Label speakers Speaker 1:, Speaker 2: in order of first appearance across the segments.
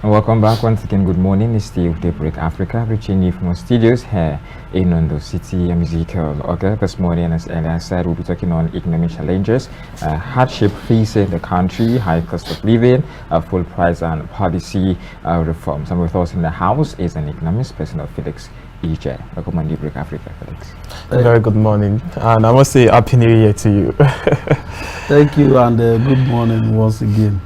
Speaker 1: Welcome back once again. Good morning. It's still Daybreak Africa, reaching you from our studios here in Ondo City. I'm Ezekiel. Okay, this morning, as earlier said, we'll be talking on economic challenges, hardship facing the country, high cost of living, full price and policy reforms. And with us in the house is an economist, person of Felix, Ijeh. Welcome on Daybreak Africa, Felix.
Speaker 2: Very good morning, and I must say Happy New Year to you.
Speaker 3: Thank you, and good morning once again.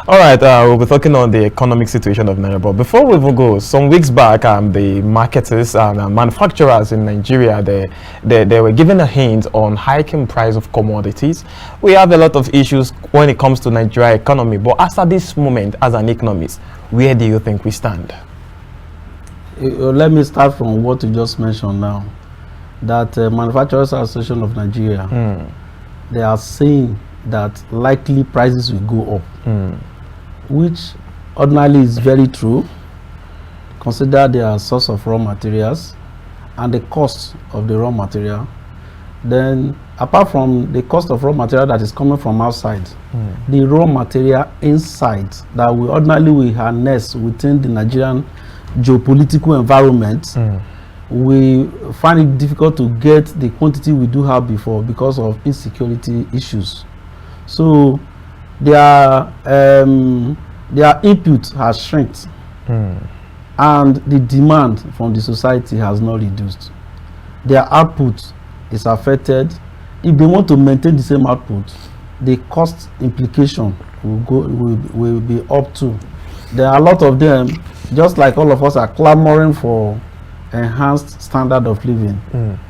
Speaker 2: All right, we'll be talking on the economic situation of Nigeria. But before we even go, some weeks back, the marketers and manufacturers in Nigeria, they were given a hint on hiking price of commodities. We have a lot of issues when it comes to Nigeria economy. But as at this moment, as an economist, where do you think we stand?
Speaker 3: Let me start from what you just mentioned now. That Manufacturers Association of Nigeria, they are saying that likely prices will go up, which ordinarily is very true. Consider their source of raw materials and the cost of the raw material. Then, apart from the cost of raw material that is coming from outside, the raw material inside that we ordinarily will harness within the Nigerian geopolitical environment, we find it difficult to get the quantity we do have before because of insecurity issues. So their input has shrunk, and the demand from the society has not reduced. Their output is affected. If they want to maintain the same output, the cost implication will be up too. There are a lot of them, just like all of us are clamoring for enhanced standard of living.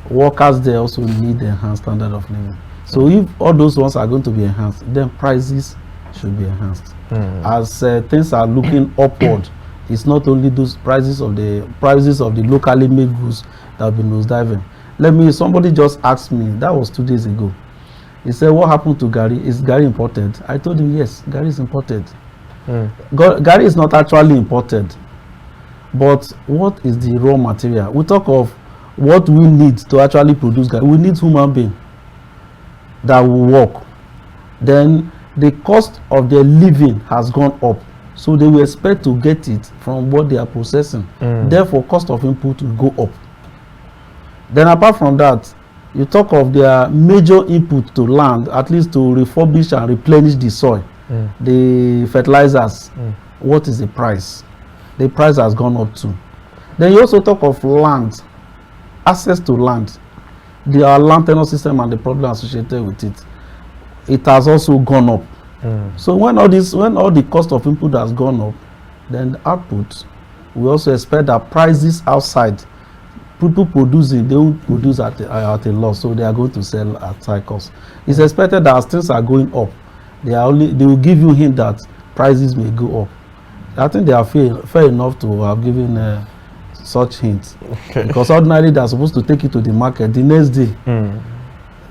Speaker 3: Workers there also need enhanced standard of living. So if all those ones are going to be enhanced, then prices should be enhanced. As things are looking upward, it's not only those prices of the locally made goods that have been nosediving. Somebody just asked me, that was 2 days ago. He said, what happened to Gari? Is Gari imported? I told him, yes, Gari is imported. Gari is not actually imported, but what is the raw material? We talk of what we need to actually produce Gari. We need human being that will work. Then the cost of their living has gone up, so they will expect to get it from what they are processing. Therefore, cost of input will go up. Then apart from that, you talk of their major input to land, at least to refurbish and replenish the soil, the fertilizers. What is the price? The price has gone up too. Then you also talk of land, access to land, the land tenure system and the problem associated with it. It has also gone up. So when all the cost of input has gone up, then the output, we also expect that prices outside, people producing, they will produce at a loss, so they are going to sell at high cost. It's expected that as things are going up, they will give you a hint that prices may go up. I think they are fair enough to have given such hints. Because ordinarily they are supposed to take it to the market the next day.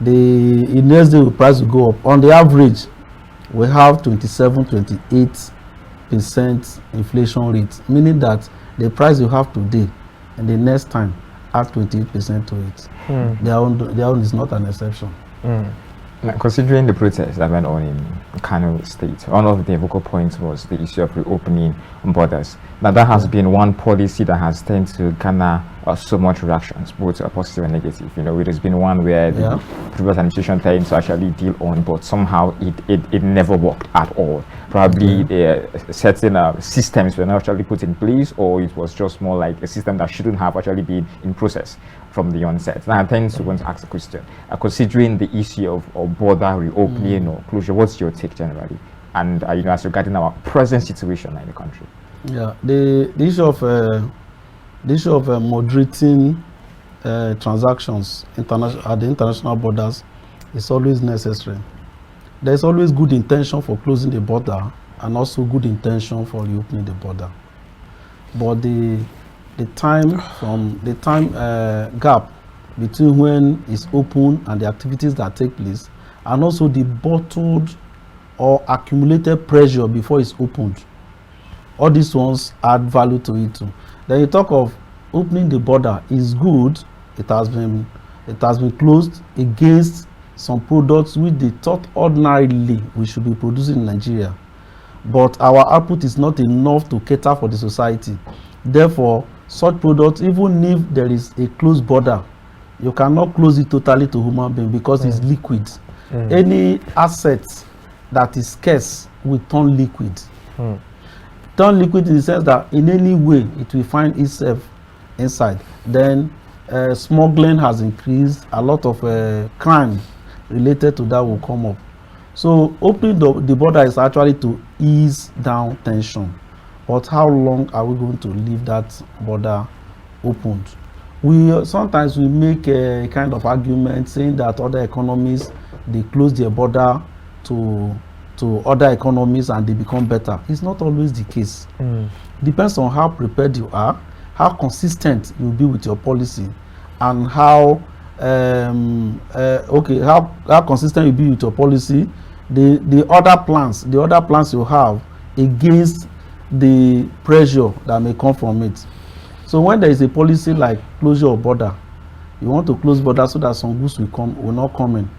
Speaker 3: The price will go up. On the average, we have 27-28% inflation rate, meaning that the price you have today and the next time add 28% to it. Their own is not an exception.
Speaker 1: Now, considering the protests that went on in Kano State, one of the vocal points was the issue of reopening borders. Now, that has been one policy that has tended to garner so much reactions, both positive and negative. It has been one where the previous administration tried to actually deal on, but somehow it never worked at all. Probably certain systems were not actually put in place, or it was just more like a system that shouldn't have actually been in process from the onset. Now, I tend to want to ask a question. Considering the issue of border reopening or closure, what's your take generally? And as regarding our present situation in the country?
Speaker 3: Yeah, the issue of moderating transactions at the international borders is always necessary. There is always good intention for closing the border and also good intention for reopening the border. But the time gap between when it's open and the activities that take place, and also the bottled or accumulated pressure before it's opened, all these ones add value to it too. Then you talk of opening the border is good. It has been closed against some products which they thought ordinarily we should be producing in Nigeria. but our output is not enough to cater for the society. Therefore, such products, even if there is a closed border, you cannot close it totally to human being because it's liquid. Any asset that is scarce will turn liquid. Turn liquid in the sense that in any way it will find itself inside. Then smuggling has increased. A lot of crime related to that will come up. So opening the border is actually to ease down tension. But how long are we going to leave that border opened? We sometimes we make a kind of argument saying that other economies, they close their border to other economies and they become better. It's not always the case. Depends on how prepared you are, how consistent you'll be with your policy, and how how consistent you be with your policy, the other plans you have against the pressure that may come from it. So when there is a policy like closure of border, you want to close border so that some goods will not come in.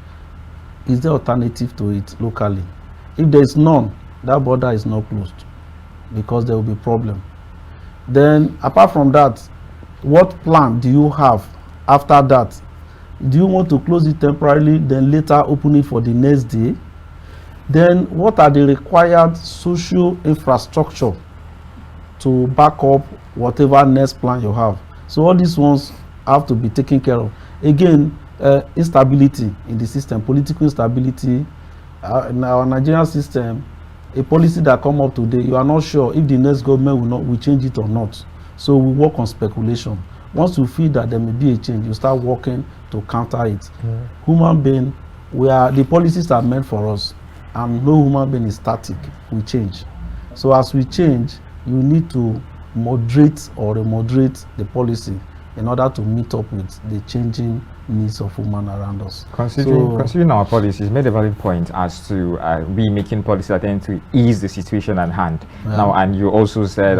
Speaker 3: Is there alternative to it locally? If there is none, that border is not closed because there will be problem. Then apart from that, what plan do you have after that? Do you want to close it temporarily, then later open it for the next day? Then what are the required social infrastructure to back up whatever next plan you have? So all these ones have to be taken care of. Again, instability in the system, political instability. In our Nigerian system, a policy that come up today, you are not sure if the next government will change it or not. So we work on speculation. Once you feel that there may be a change, you start working to counter it. Human being, the policies are meant for us, and no human being is static. We change. So as we change, you need to moderate or remoderate the policy in order to meet up with the changing needs of women around us.
Speaker 1: Considering our policies, made a valid point as to we making policies that tend to ease the situation at hand. Now, and you also said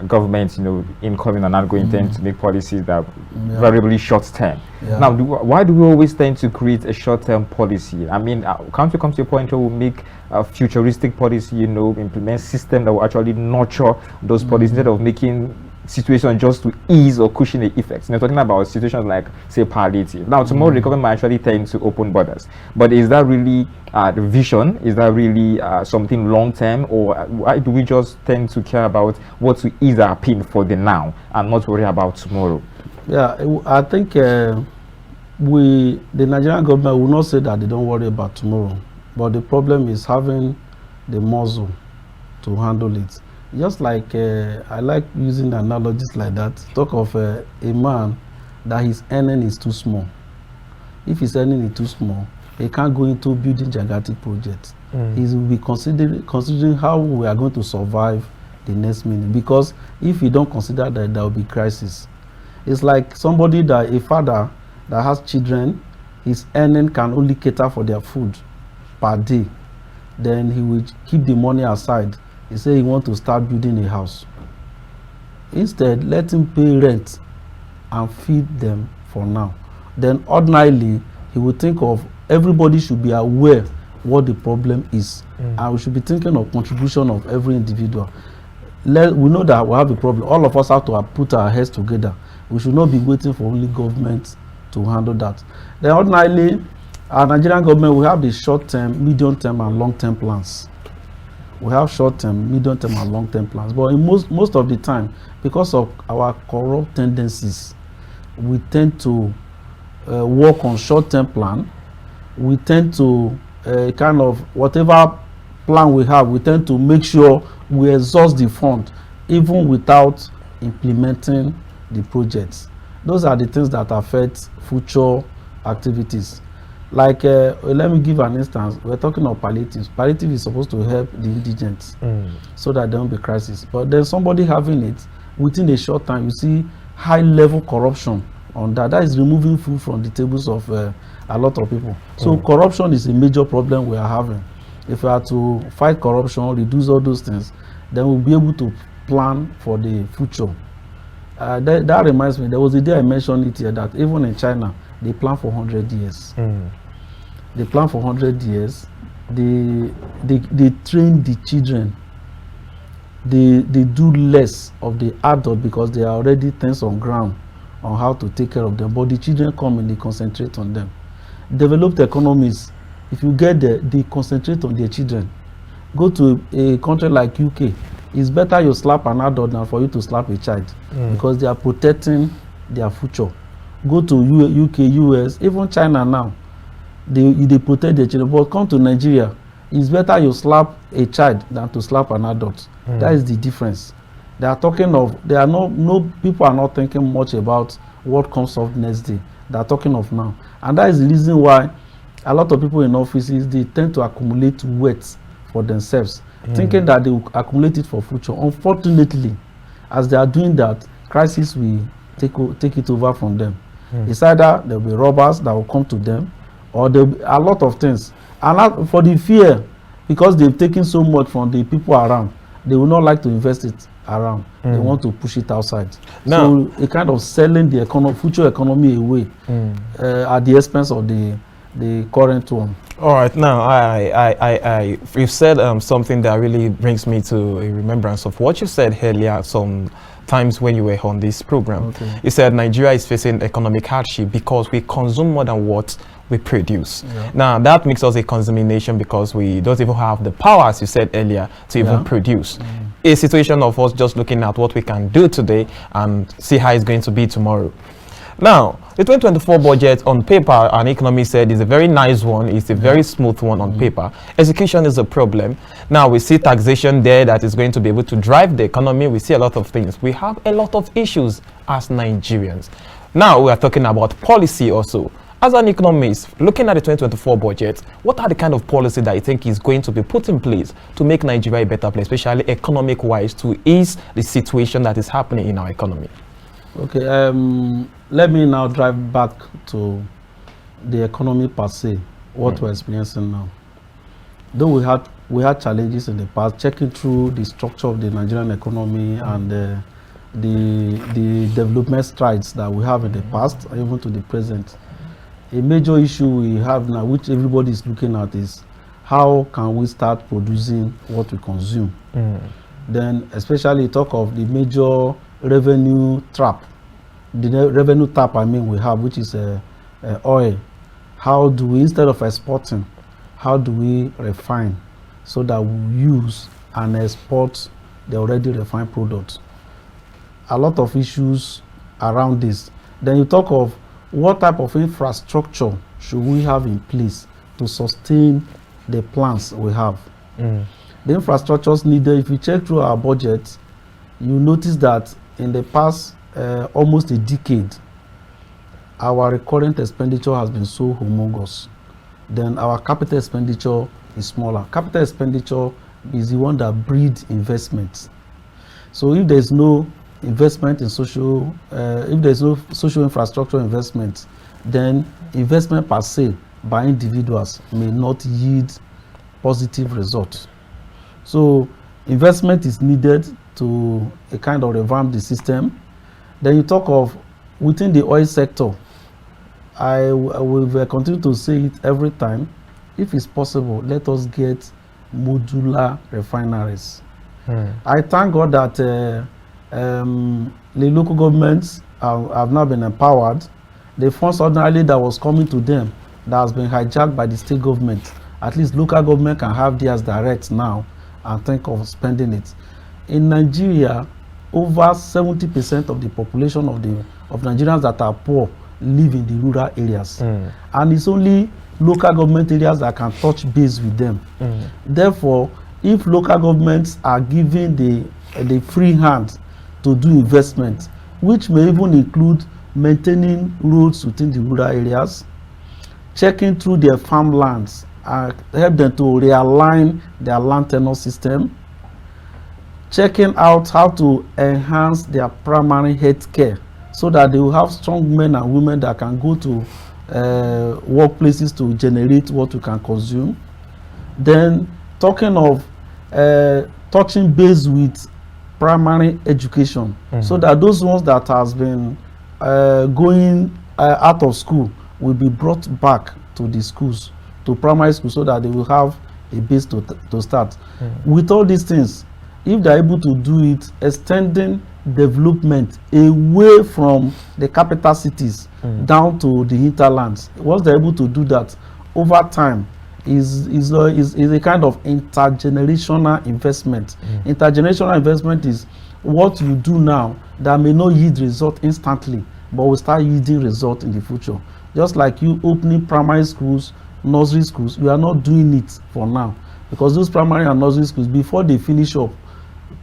Speaker 1: governments, incoming are not going to tend to make policies that variably short term. Now, why do we always tend to create a short term policy? I mean, can't we come to a point where we make a futuristic policy, implement system that will actually nurture those policies instead of making situation just to ease or cushion the effects? Talking about situations like, say, palliative. Now, tomorrow the government might actually tend to open borders, but is that really the vision? Is that really something long term, or why do we just tend to care about what to ease our pain for the now and not worry about tomorrow?
Speaker 3: Yeah, I think the Nigerian government will not say that they don't worry about tomorrow, but the problem is having the muscle to handle it. Just like I like using analogies like that. Talk of a man that his earning is too small. If his earning is too small, he can't go into building gigantic projects. He will be considering how we are going to survive the next minute. Because if you don't consider that, there will be crisis. It's like a father that has children, his earning can only cater for their food per day. Then he will keep the money aside. He said he wants to start building a house. Instead, let him pay rent and feed them for now. Then ordinarily, he will think of everybody should be aware what the problem is. And we should be thinking of contribution of every individual. We know that we have a problem. All of us have to put our heads together. We should not be waiting for only government to handle that. Then ordinarily, our Nigerian government will have the short-term, medium-term, and long-term plans. We have short-term, medium-term, and long-term plans. But in most of the time, because of our corrupt tendencies, we tend to work on short-term plan. We tend to kind of whatever plan we have, we tend to make sure we exhaust the fund, even without implementing the projects. Those are the things that affect future activities. Like, let me give an instance. We're talking of palliatives. Palliative is supposed to help the indigents so that there won't be crisis. But then somebody having it, within a short time, you see high-level corruption on that. That is removing food from the tables of a lot of people. So corruption is a major problem we are having. If we are to fight corruption, reduce all those things, then we'll be able to plan for the future. That reminds me, there was a day I mentioned it here that even in China, they plan for 100 years. They plan for 100 years. They train the children they do less of the adult because they are already things on ground on how to take care of them. But the children come and they concentrate on them. Developed economies, if you get there, they concentrate on their children. Go to a country like UK, it's better you slap an adult than for you to slap a child because they are protecting their future. Go to UK, US, even China now, they protect their children. But come to Nigeria, it's better you slap a child than to slap an adult. That is the difference. They are talking of, there are no people are not thinking much about what comes up next day. They are talking of now. And that is the reason why a lot of people in offices, they tend to accumulate wealth for themselves, thinking that they will accumulate it for future. Unfortunately, as they are doing that, crisis will take it over from them. It's either there will be robbers that will come to them, or there will be a lot of things. And for the fear, because they've taken so much from the people around, they will not like to invest it around. They want to push it outside. Now, so a kind of selling the future economy away at the expense of the current one.
Speaker 2: All right, now you've said something that really brings me to a remembrance of what you said earlier some times when you were on this program. Okay. You said Nigeria is facing economic hardship because we consume more than what we produce. Yeah. Now that makes us a consuming nation because we don't even have the power, as you said earlier, to even produce. A situation of us just looking at what we can do today and see how it's going to be tomorrow. Now, the 2024 budget on paper, an economist said, is a very nice one. It's a very smooth one on paper. Execution is a problem. Now, we see taxation there that is going to be able to drive the economy. We see a lot of things. We have a lot of issues as Nigerians. Now, we are talking about policy also. As an economist, looking at the 2024 budget, what are the kind of policy that you think is going to be put in place to make Nigeria a better place, especially economic-wise, to ease the situation that is happening in our economy?
Speaker 3: Okay, let me now drive back to the economy per se, what we're experiencing now. Though we had challenges in the past, checking through the structure of the Nigerian economy and the development strides that we have in the past, even to the present. A major issue we have now, which everybody is looking at, is how can we start producing what we consume? Then, especially talk of the major revenue trap. The revenue trap, I mean, we have, which is oil. How do we, instead of exporting, how do we refine so that we use and export the already refined products? A lot of issues around this. Then you talk of what type of infrastructure should we have in place to sustain the plans we have. The infrastructures needed, if you check through our budget, you notice that in the past almost a decade, our recurrent expenditure has been so humongous. Then our capital expenditure is smaller. Capital expenditure is the one that breeds investment. So if there's no investment in social, if there's no social infrastructure investment, then investment per se by individuals may not yield positive results. So investment is needed to a kind of revamp the system. Then you talk of within the oil sector, I will continue to say it every time. If it's possible, let us get modular refineries. I thank God that the local governments have now been empowered. The funds ordinarily that was coming to them that has been hijacked by the state government, at least local government can have theirs direct now and think of spending it. In Nigeria, over 70% of the population of Nigerians that are poor live in the rural areas. And it's only local government areas that can touch base with them. Therefore, if local governments are given the free hand to do investment, which may even include maintaining roads within the rural areas, checking through their farmlands, help them to realign their land tenure system, checking out how to enhance their primary health care so that they will have strong men and women that can go to workplaces to generate what we can consume. Then talking of touching base with primary education, so that those ones that has been going out of school will be brought back to the schools, to primary school, so that they will have a base to start. With all these things, if they're able to do it, extending development away from the capital cities down to the hinterlands, once they're able to do that over time, is a kind of intergenerational investment. Intergenerational investment is what you do now that may not yield result instantly, but will start yielding result in the future. Just like you opening primary schools, nursery schools, we are not doing it for now, because those primary and nursery schools, before they finish up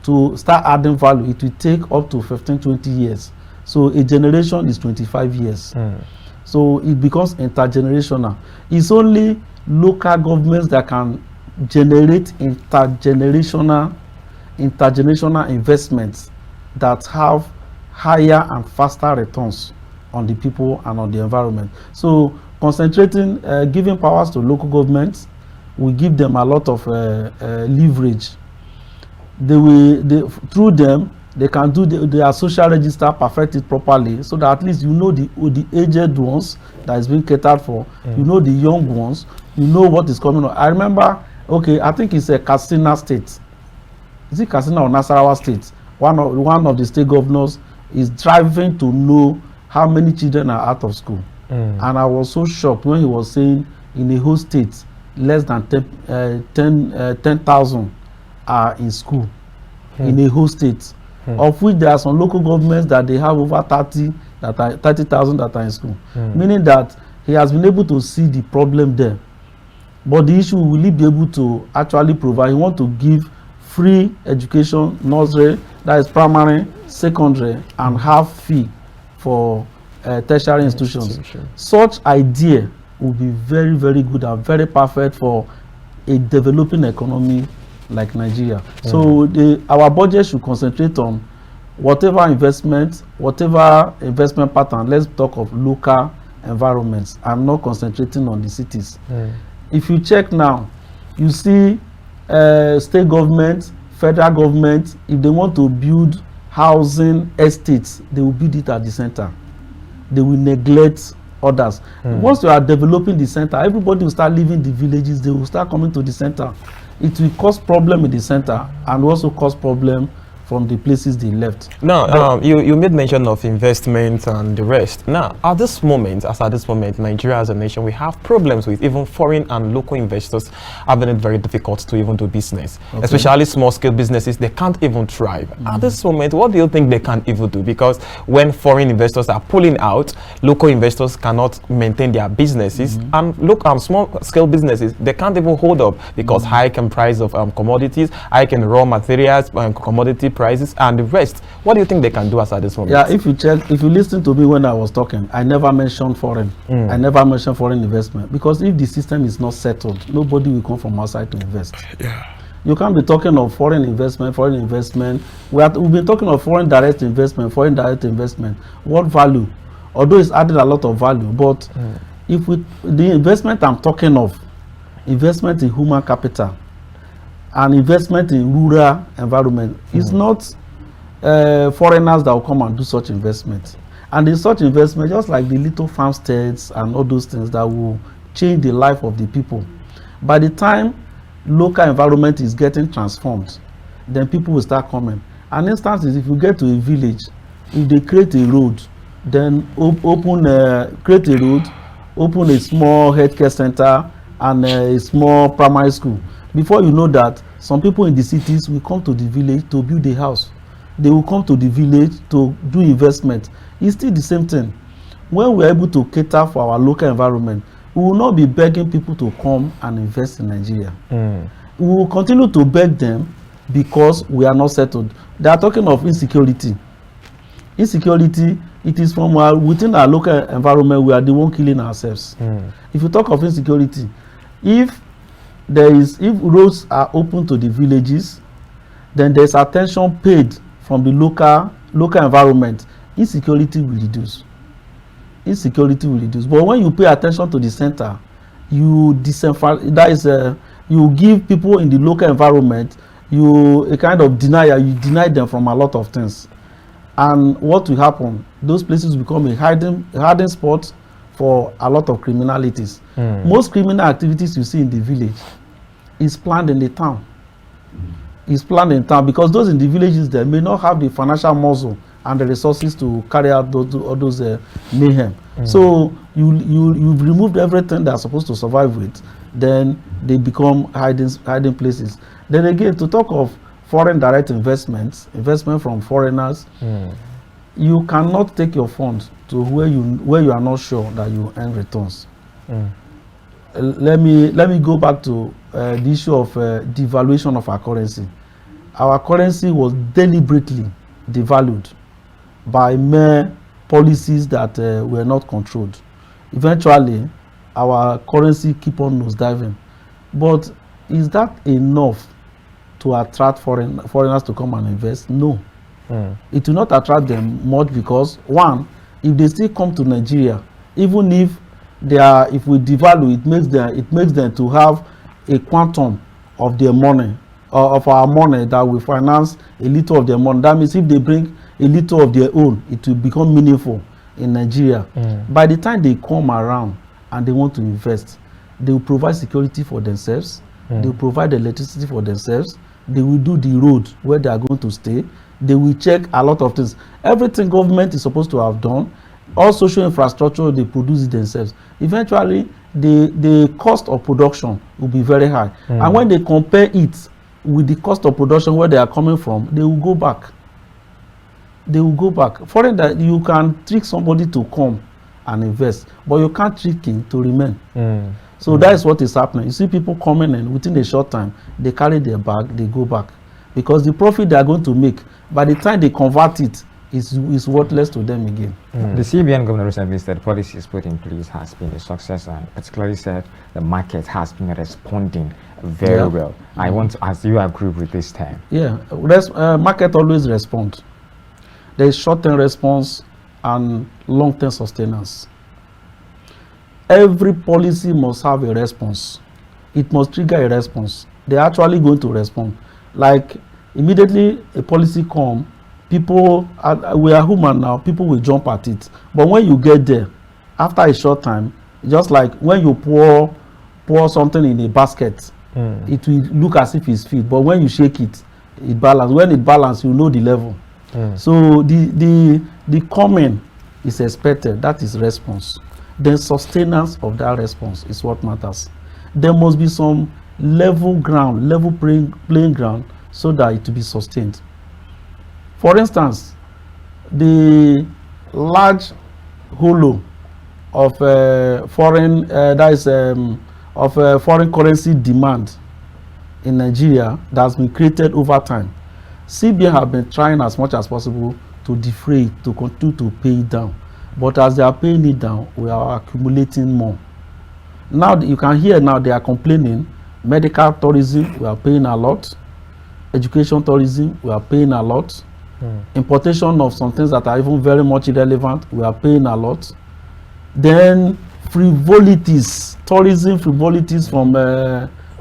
Speaker 3: to start adding value, it will take up to 15-20 years. So a generation is 25 years. So it becomes intergenerational. It's only local governments that can generate intergenerational investments that have higher and faster returns on the people and on the environment. So concentrating, giving powers to local governments will give them a lot of leverage. Through them, they can do their social register, perfect it properly, so that at least you know the aged ones that is being catered for, you know the young ones, you know what is coming on. I remember, okay, I think it's a Katsina state. Is it Katsina or Nasarawa state? One of the state governors is driving to know how many children are out of school. And I was so shocked when he was saying in a whole state, less than 10,000 are in school in a whole state, of which there are some local governments that they have over 30,000 that are in school, meaning that he has been able to see the problem there. But the issue, will he be able to actually provide? He wants to give free education, nursery, that is primary, secondary, and half fee for tertiary institutions. Such idea will be very, very good and very perfect for a developing economy like Nigeria. So our budget should concentrate on whatever investment pattern. Let's talk of local environments and not concentrating on the cities. If you check now, you see state government, federal government, if they want to build housing estates, they will build it at the center. They will neglect others. Once you are developing the center, everybody will start leaving the villages, they will start coming to the center. It will cause problem in the center and also cause problem from the places they left.
Speaker 2: Now, you made mention of investment and the rest. Now, at this moment, Nigeria as a nation, we have problems with even foreign and local investors having it very difficult to even do business. Okay. Especially small-scale businesses, they can't even thrive. At this moment, what do you think they can even do? Because when foreign investors are pulling out, local investors cannot maintain their businesses. And look, small-scale businesses, they can't even hold up because hike in price of commodities, hike in raw materials, commodity prices and the rest. What do you think they can do as at this moment?
Speaker 3: Yeah, if you listen to me when I was talking, I never mentioned foreign. I never mentioned foreign investment, because if the system is not settled, nobody will come from outside to invest. You can't be talking of foreign investment. We've been talking of foreign direct investment. What value? Although it's added a lot of value, but the investment I'm talking of, investment in human capital and investment in rural environment, is not foreigners that will come and do such investment. And in such investment, just like the little farmsteads and all those things that will change the life of the people, by the time local environment is getting transformed, then people will start coming. An instance is, if you get to a village, if they create a road, then open a small healthcare center and a small primary school. Before you know that, some people in the cities will come to the village to build a house. They will come to the village to do investment. It's still the same thing. When we're able to cater for our local environment, we will not be begging people to come and invest in Nigeria. We will continue to beg them because we are not settled. They are talking of insecurity. Insecurity, it is from within our local environment, we are the one killing ourselves. If you talk of insecurity, if roads are open to the villages, then there's attention paid from the local environment, insecurity will reduce. But when you pay attention to the center, you you give people in the local environment a kind of denial. You deny them from a lot of things, and what will happen? Those places become a hiding spot for a lot of criminalities. Most criminal activities you see in the village is planned in the town. is planned in town, because those in the villages there may not have the financial muscle and the resources to carry out all those mayhem. So you've removed everything they're supposed to survive with, then they become hiding places. Then again, to talk of foreign direct investment from foreigners, you cannot take your funds to where you are not sure that you earn returns. Let me go back to the issue of devaluation of our currency. Our currency was deliberately devalued by mere policies that were not controlled. Eventually, our currency keep on nosediving. But is that enough to attract foreigners to come and invest? No. It will not attract them much, because one, if they still come to Nigeria, even if we devalue, it makes them to have a quantum of their money, of our money, that will finance a little of their money. That means if they bring a little of their own, it will become meaningful in Nigeria. By the time they come around and they want to invest, they will provide security for themselves, they will provide electricity for themselves, they will do the road where they are going to stay, they will check a lot of things. Everything government is supposed to have done, all social infrastructure, they produce it themselves. Eventually, the cost of production will be very high. And when they compare it with the cost of production where they are coming from, they will go back. They will go back. For that, you can trick somebody to come and invest, but you can't trick him to remain. So that is what is happening. You see people coming in within a short time, they carry their bag, they go back, because the profit they are going to make, by the time they convert it, is worthless to them again.
Speaker 1: The CBN governor recently said policies put in place has been a success, and particularly said the market has been responding very well. I want to ask, do you agree with this term? Yeah,
Speaker 3: market always responds. There is short-term response and long-term sustenance. Every policy must have a response. It must trigger a response. They are actually going to respond. Like immediately a policy comes, people, we are human now, people will jump at it. But when you get there, after a short time, just like when you pour something in a basket, it will look as if it's filled. But when you shake it, it balances. When it balances, you know the level. So the coming is expected. That is response. The sustenance of that response is what matters. There must be some level playing ground, so that it will be sustained. For instance, the large holo of foreign currency demand in Nigeria that has been created over time, CBN have been trying as much as possible to defray it, to continue to pay it down. But as they are paying it down, we are accumulating more. Now you can hear now they are complaining. Medical tourism, we are paying a lot. Education tourism, we are paying a lot. Importation of some things that are even very much irrelevant, we are paying a lot. Then frivolities, tourism frivolities from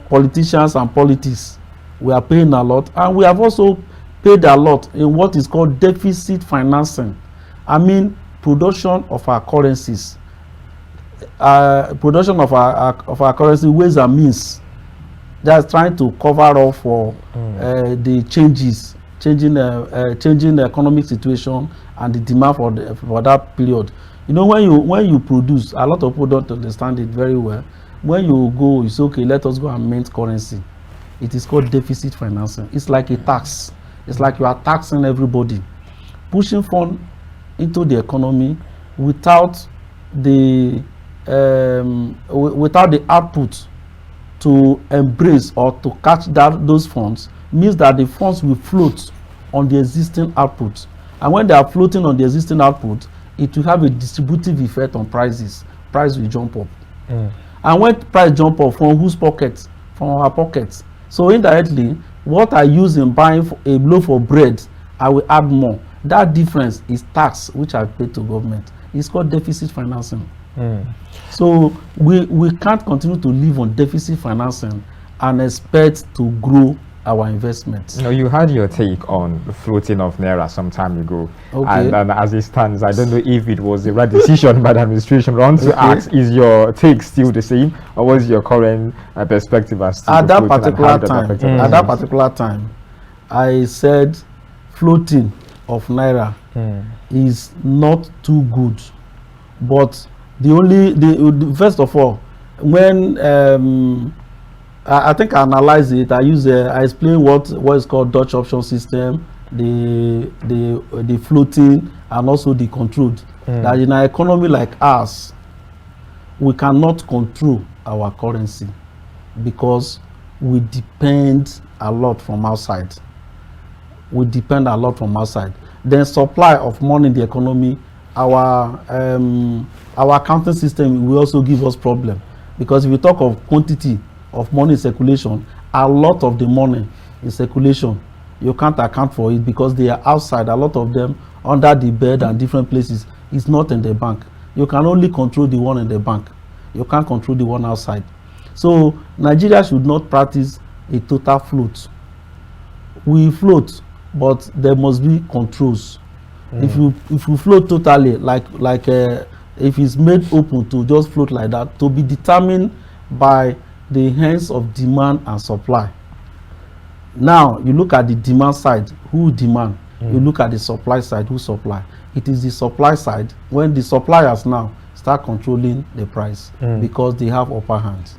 Speaker 3: politicians and politics, we are paying a lot. And we have also paid a lot in what is called deficit financing. I mean, production of our currencies, production of our currency ways and means. That's trying to cover up for the changing the economic situation and the demand for that period. You know, when you produce, a lot of people don't understand it very well. When you go, you say, okay, let us go and mint currency. It is called deficit financing. It's like a tax. It's like you are taxing everybody, pushing funds into the economy without the output to embrace or to catch those funds. Means that the funds will float on the existing output, and when they are floating on the existing output, it will have a distributive effect on prices. Price will jump up, and when price jump up, from whose pockets? From our pockets. So indirectly, what I use in buying a loaf of bread, I will add more. That difference is tax which I pay to government. It's called deficit financing. So we can't continue to live on deficit financing and expect to grow our investments.
Speaker 1: You know, you had your take on the floating of Naira some time ago.
Speaker 3: Okay.
Speaker 1: And as it stands, I don't know if it was the right decision by the administration. I want to ask, is your take still the same, or what is your current perspective as to
Speaker 3: at that particular time? At that particular time, I said floating of naira is not too good, but first of all, when I think I analyze it, I explain what is called Dutch option system, the floating and also the controlled. That in an economy like ours, we cannot control our currency because we depend a lot from outside. Then supply of money in the economy, our accounting system will also give us problem, because if you talk of quantity of money in circulation, a lot of the money in circulation, you can't account for it because they are outside. A lot of them under the bed and different places is not in the bank. You can only control the one in the bank. You can't control the one outside. So Nigeria should not practice a total float. We float, but there must be controls. If you float totally, like if it's made open to just float like that, to be determined by the hands of demand and supply. Now you look at the demand side, who demand? You look at the supply side, who supply? It is the supply side when the suppliers now start controlling the price because they have upper hand.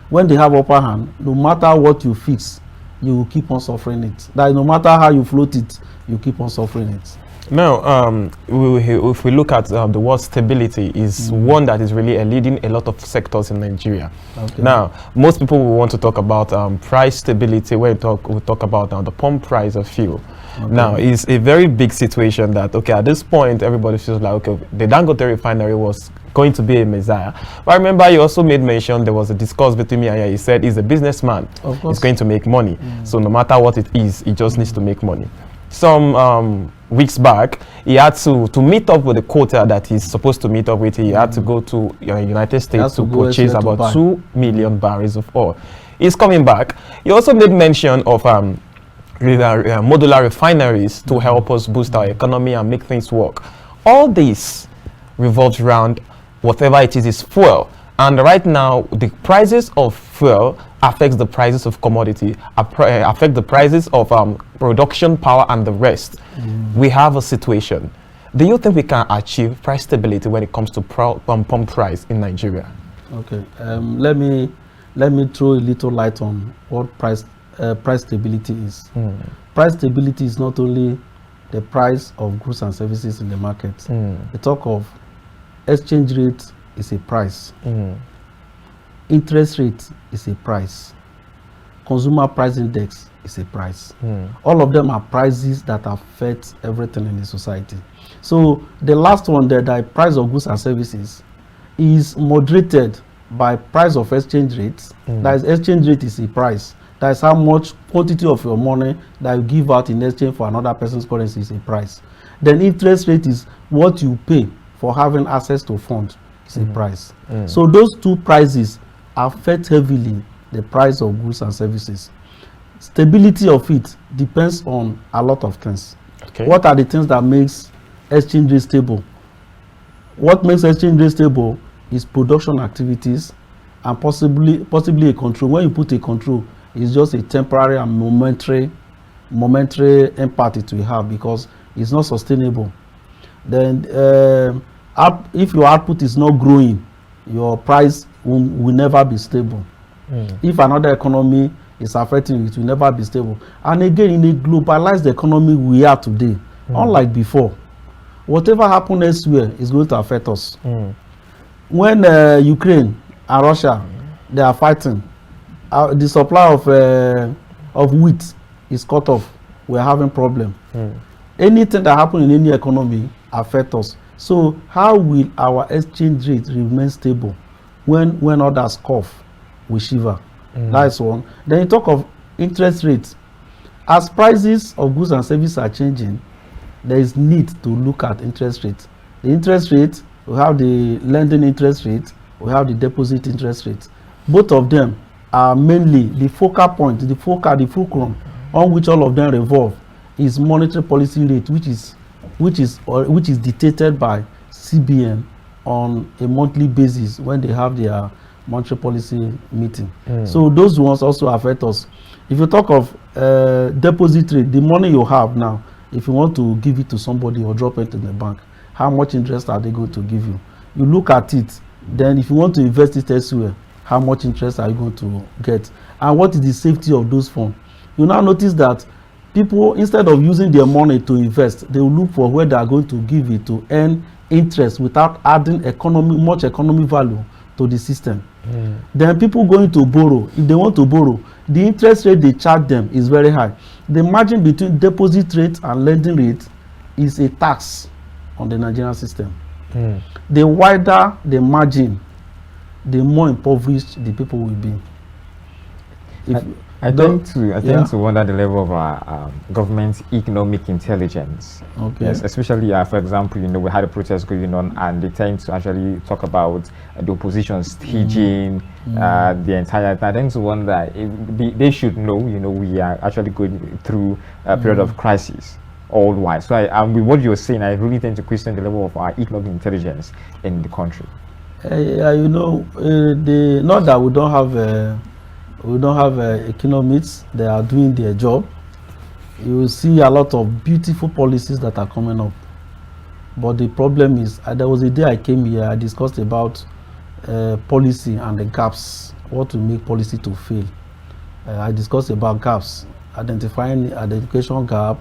Speaker 3: When they have upper hand, no matter what you fix, you will keep on suffering it. That no matter how you float it, you keep on suffering it.
Speaker 2: Now, if we look at the word stability, is one that is really leading a lot of sectors in Nigeria. Okay. Now, most people will want to talk about price stability when we talk about the pump price of fuel. Okay. Now, it's a very big situation that, okay, at this point, everybody feels like, okay, the Dangote refinery was going to be a messiah. But I remember you also made mention there was a discourse between me and you. He said he's a businessman. He's going to make money. So no matter what it is, he just needs to make money. Some weeks back, he had to meet up with the quota that he's supposed to meet up with. He had to go to United States to purchase about 2 million barrels of oil. He's coming back. He also made mention of modular refineries to help us boost our economy and make things work. All this revolves around whatever it is fuel. And right now, the prices of fuel affects the prices of commodity, affect the prices of production power and the rest. We have a situation. Do you think we can achieve price stability when it comes to pump price in Nigeria?
Speaker 3: Okay, let me throw a little light on what price stability is. Price stability is not only the price of goods and services in the market. The talk of exchange rate is a price. Interest rate is a price. Consumer price index is a price. All of them are prices that affect everything in the society. So the last one there, the price of goods and services, is moderated by price of exchange rates. That is, exchange rate is a price. That is how much quantity of your money that you give out in exchange for another person's currency is a price. Then interest rate is what you pay for having access to funds. It's a price. So those two prices affect heavily the price of goods and services. Stability of it depends on a lot of things. Okay. What are the things that makes exchange rate stable? What makes exchange rate stable is production activities and possibly a control. When you put a control, it's just a temporary and momentary impact it will have because it's not sustainable. Then if your output is not growing, your price will never be stable. If another economy is affecting it, will never be stable. And again, in a globalized economy we are today, unlike before, whatever happens elsewhere is going to affect us. When Ukraine and Russia, they are fighting, the supply of wheat is cut off. We're having problem. Anything that happens in any economy affects us. So how will our exchange rate remain stable when others cough, we shiver? That's one. Then you talk of interest rates. As prices of goods and services are changing, there is need to look at interest rates. The interest rate, we have the lending interest rate, we have the deposit interest rate. Both of them are mainly the focal point, the fulcrum on which all of them revolve is monetary policy rate, which is dictated by CBN on a monthly basis when they have their monetary policy meeting. So those ones also affect us. If you talk of deposit rate, the money you have now, if you want to give it to somebody or drop it in the bank, how much interest are they going to give you? You look at it, then if you want to invest it elsewhere, how much interest are you going to get? And what is the safety of those funds? You now notice that people, instead of using their money to invest, they will look for where they are going to give it to earn interest without adding much economic value to the system. Then people going to borrow, if they want to borrow, the interest rate they charge them is very high. The margin between deposit rate and lending rate is a tax on the Nigerian system. The wider the margin, the more impoverished the people will be.
Speaker 1: I tend to wonder the level of our government's economic intelligence.
Speaker 3: Okay.
Speaker 1: Yes, especially for example, we had a protest going on, and they tend to actually talk about the opposition staging the entire. I tend to wonder if they should know. We are actually going through a period of crisis all while. So, with what you're saying, I really tend to question the level of our economic intelligence in the country.
Speaker 3: Not that we don't have economists. They are doing their job. You will see a lot of beautiful policies that are coming up, but the problem is there was a day I came here, I discussed about policy and the gaps, what will make policy to fail. I discussed about gaps, identifying the education gap,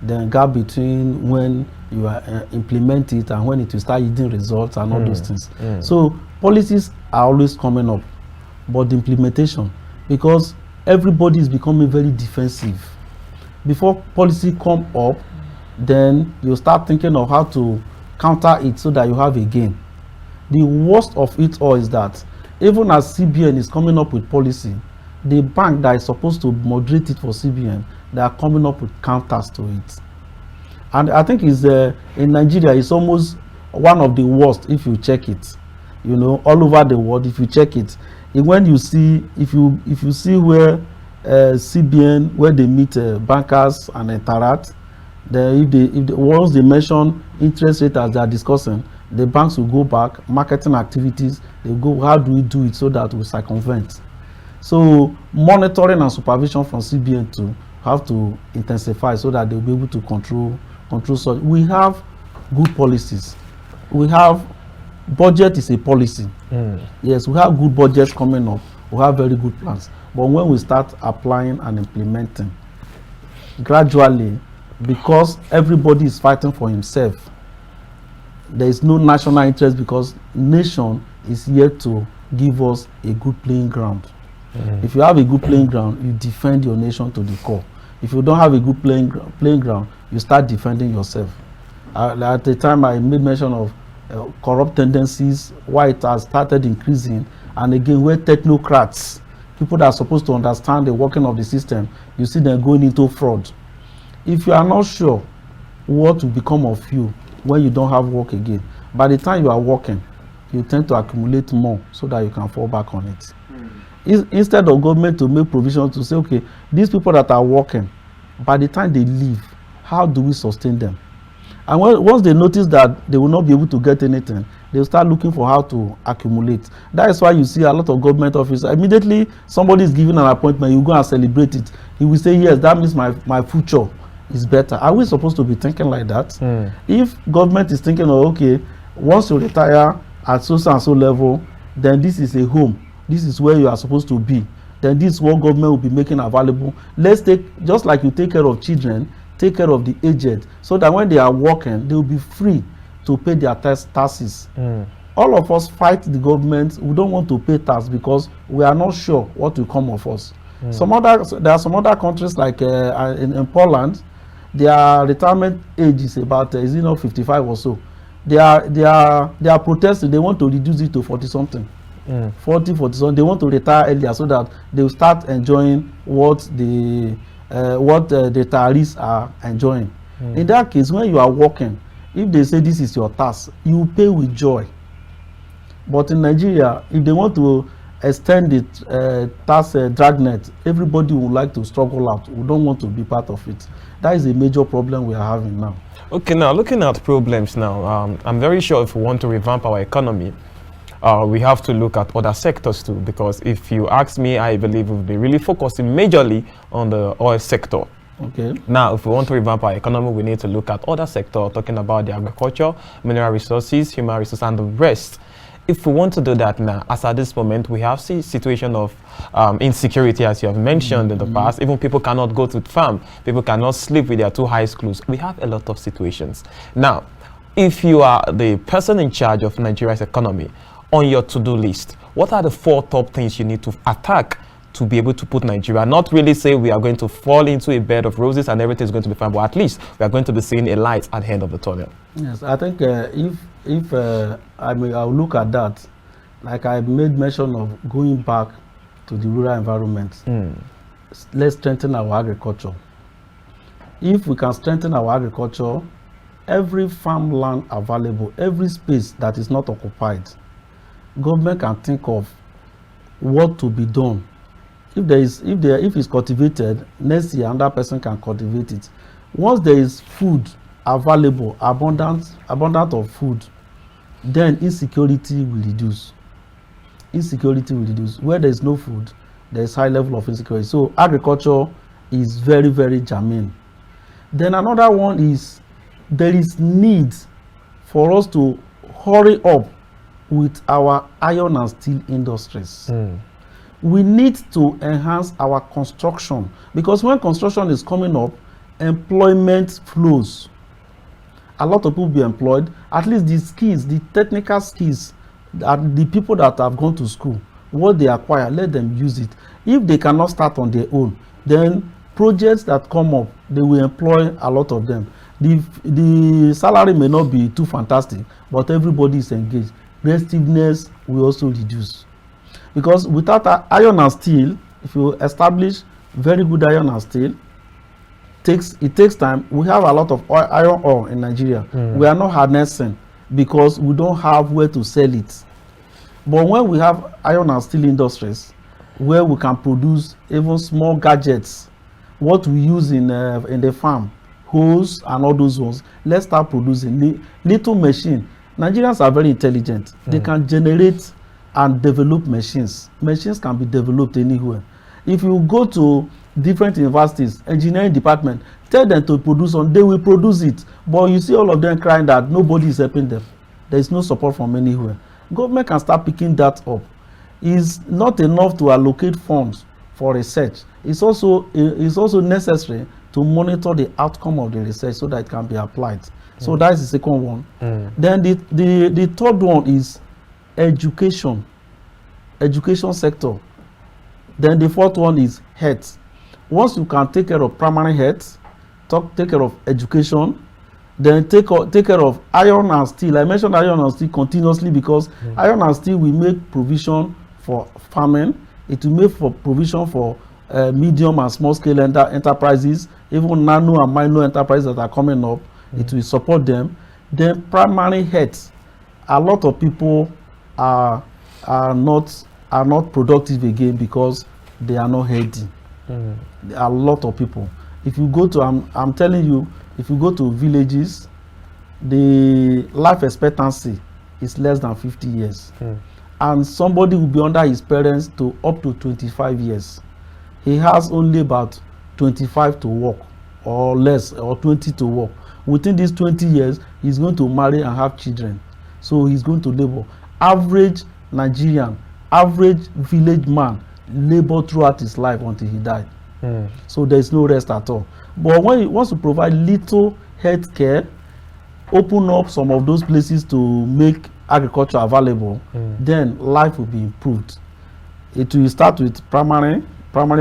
Speaker 3: then gap between when you are implement it and when it will start yielding results and all those things. So policies are always coming up, but the implementation, because everybody is becoming very defensive. Before policy come up, then you start thinking of how to counter it so that you have a gain. The worst of it all is that even as CBN is coming up with policy, the bank that is supposed to moderate it for CBN, they are coming up with counters to it. And I think in Nigeria, it's almost one of the worst if you check it. All over the world, if you check it, when you see, if you see where CBN, where they meet bankers and interact, once they mention interest rate as they are discussing, the banks will go back, marketing activities, they go, how do we do it so that we circumvent? So monitoring and supervision from CBN to have to intensify so that they'll be able to control such. We have good policies. We have budget is a policy. Yes, we have good budgets coming up. We have very good plans. But when we start applying and implementing, gradually, because everybody is fighting for himself, there is no national interest because nation is yet to give us a good playing ground. If you have a good playing ground, you defend your nation to the core. If you don't have a good playing ground, you start defending yourself. At the time I made mention of corrupt tendencies, why it has started increasing, and again where technocrats, people that are supposed to understand the working of the system, you see them going into fraud. If you are not sure what will become of you when you don't have work again, by the time you are working, you tend to accumulate more so that you can fall back on it. Instead of government to make provisions to say, okay, these people that are working, by the time they leave, how do we sustain them? And once they notice that they will not be able to get anything, they'll start looking for how to accumulate. That is why you see a lot of government officers, immediately somebody is given an appointment, you go and celebrate it. He will say, yes, that means my future is better. Are we supposed to be thinking like that? If government is thinking, oh, okay, once you retire at so and so level, then this is a home. This is where you are supposed to be. Then this is what government will be making available. Let's take, just like you take care of children, take care of the aged, so that when they are working, they will be free to pay their taxes. All of us fight the government. We don't want to pay tax because we are not sure what will come of us. There are some other countries like in Poland, their retirement age is about 55 or so. They are protesting. They want to reduce it to 40 something. 40 something. They want to retire earlier so that they will start enjoying what the retirees are enjoying. In that case, when you are working, if they say this is your task, you pay with joy. But in Nigeria, if they want to extend the tax dragnet, everybody would like to struggle out. We don't want to be part of it. That is a major problem we are having now.
Speaker 2: Okay, now looking at problems now, I'm very sure if we want to revamp our economy, we have to look at other sectors too, because if you ask me, I believe we'll be really focusing majorly on the oil sector.
Speaker 3: Okay.
Speaker 2: Now, if we want to revamp our economy, we need to look at other sectors, talking about the agriculture, mineral resources, human resources, and the rest. If we want to do that now, as at this moment, we have a situation of insecurity, as you have mentioned in the past. Even people cannot go to the farm. People cannot sleep with their two eyes closed. We have a lot of situations. Now, if you are the person in charge of Nigeria's economy, on your to-do list, what are the 4 top things you need to attack to be able to put Nigeria, not really say we are going to fall into a bed of roses and everything is going to be fine, but at least we are going to be seeing a light at the end of the tunnel.
Speaker 3: Yes, I think if I'll look at that, like I made mention of going back to the rural environment. Let's strengthen our agriculture. If we can strengthen our agriculture, every farmland available, every space that is not occupied, government can think of what to be done. If it's cultivated, next year another person can cultivate it. Once there is food available, abundant of food, then insecurity will reduce. Insecurity will reduce. Where there is no food, there is high level of insecurity. So agriculture is very, very germane. Then another one is there is need for us to hurry up with our iron and steel industries. We need to enhance our construction, because when construction is coming up, employment flows. A lot of people be employed, at least the skills, the technical skills, the people that have gone to school, what they acquire, let them use it. If they cannot start on their own, then projects that come up, they will employ a lot of them. The salary may not be too fantastic, but everybody is engaged. Restiveness will also reduce. Because without iron and steel, if you establish very good iron and steel, it takes time. We have a lot of iron ore in Nigeria. We are not harnessing because we don't have where to sell it. But when we have iron and steel industries, where we can produce even small gadgets, what we use in the farm, hose and all those ones, let's start producing little machine. Nigerians are very intelligent. They can generate and develop machines. Machines can be developed anywhere. If you go to different universities, engineering department, tell them to produce on, they will produce it. But you see all of them crying that nobody is helping them. There is no support from anywhere. Government can start picking that up. It's not enough to allocate funds for research. It's also necessary to monitor the outcome of the research so that it can be applied. So that's the second one. Then the third one is education sector. Then the fourth one is health. Once you can take care of primary health, take care of education, then take care of iron and steel. I mentioned iron and steel continuously because iron and steel will make provision for farming. It will make for provision for medium and small scale enterprises, even nano and minor enterprises that are coming up. It will support them. Then primary health. A lot of people are not productive again because they are not healthy. There are a lot of people. If you go to, I'm telling you, if you go to villages, the life expectancy is less than 50 years. And somebody will be under his parents to up to 25 years. He has only about 25 to work, or less, or 20 to work. Within these 20 years, he's going to marry and have children. So he's going to labor. Average Nigerian, average village man labored throughout his life until he died. So there is no rest at all. But when he wants to provide little health care, open up some of those places to make agriculture available, then life will be improved. It will start with primary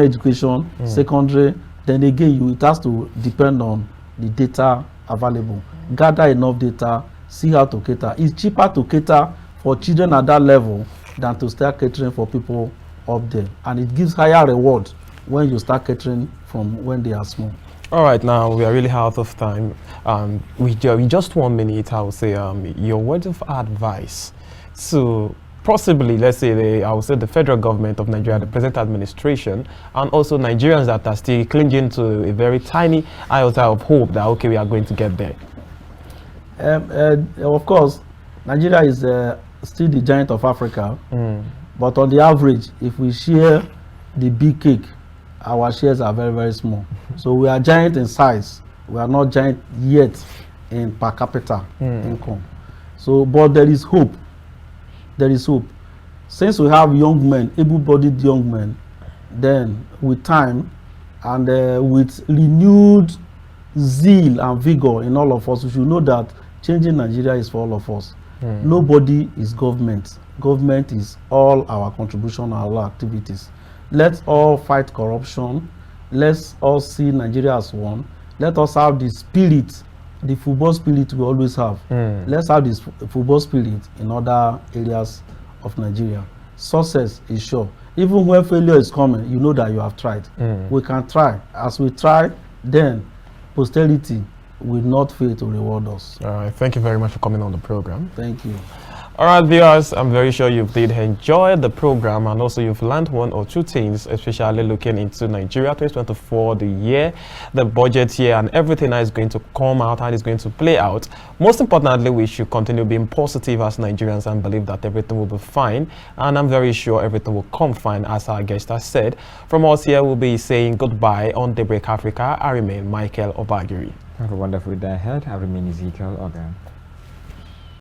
Speaker 3: education, secondary, then again it has to depend on the data available. Gather enough data, see how to cater. It's cheaper to cater for children at that level than to start catering for people up there, and it gives higher reward when you start catering from when they are small.
Speaker 2: All right, now we are really out of time. In just 1 minute, I will say your words of advice. So possibly, let's say, I would say the federal government of Nigeria, the present administration, and also Nigerians that are still clinging to a very tiny iota of hope that, okay, we are going to get there.
Speaker 3: Of course, Nigeria is still the giant of Africa. But on the average, if we share the big cake, our shares are very, very small. So we are giant in size. We are not giant yet in per capita income. So, but there is hope. There is hope. Since we have young men, able-bodied young men, then with time and with renewed zeal and vigor in all of us, we should know that changing Nigeria is for all of us. Nobody is government. Government is all our contribution, our activities. Let's all fight corruption. Let's all see Nigeria as one. Let us have the spirit, the football spirit we always have. Let's have this football spirit in other areas of Nigeria. Success is sure. Even when failure is coming, you know that you have tried. We can try. As we try, then posterity will not fail to reward us.
Speaker 2: All right. Thank you very much for coming on the program.
Speaker 3: Thank you.
Speaker 2: All right, viewers, I'm very sure you did enjoy the program, and also you've learned one or two things, especially looking into Nigeria 2024, the year, the budget year, and everything that is going to come out, how it's going to play out. Most importantly, we should continue being positive as Nigerians and believe that everything will be fine, and I'm very sure everything will come fine, as our guest has said. From us here, we'll be saying goodbye on Daybreak Africa. I remain Michael Obagiri.
Speaker 1: Have a wonderful day ahead. I remain Ezekiel Ogar.